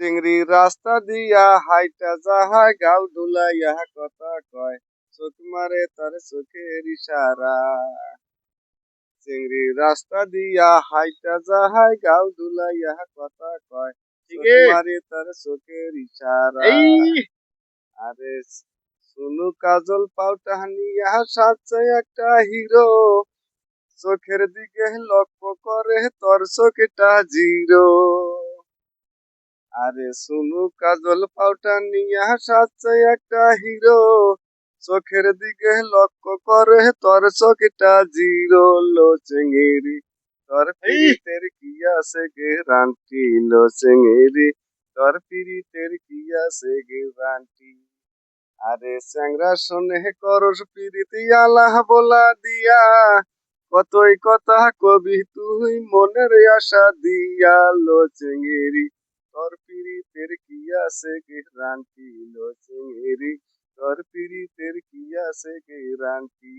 চিংড়ি রাস্তা দিয়া হাইটা যাহায় গাল ডুলাইয়া কথা কয় চোখ মারে তার চোখের ইশারা। চিংড়ি রাস্তা দিয়া হাইটা যাহায় গাল ডুলাইয়া কথা কয় চোখ মারে তার চোখের ইশারা। আরে সুনু কাজল পাউটা নিয়া সাজছে একটা হিরো, চোখের দিকে লক্ষ্য করে তোর চোখটা জিরো। আরে সুনু কাজল পাউটা নিয়া সাজছে একটা হিরো, চোখের দিকে লক্ষ্য করে তোর চোখটা জিরো। লো চিংড়ি তোর পিরিতের কি আছে গ্যারান্টি, লো চিংড়ি তোর পিরিতের কি আছে গ্যারান্টি। আরে চ্যাংরা শোনে করস পিরিতি আলাহ বলা দিয়া, কতই কথা কবি তুই মনের আশা দিয়া। লো চিংড়ি তোর পিরিতের কি আছে গ্যারান্টি, লো চিংড়ি তোর পিরিতের কি আছে গ্যারান্টি।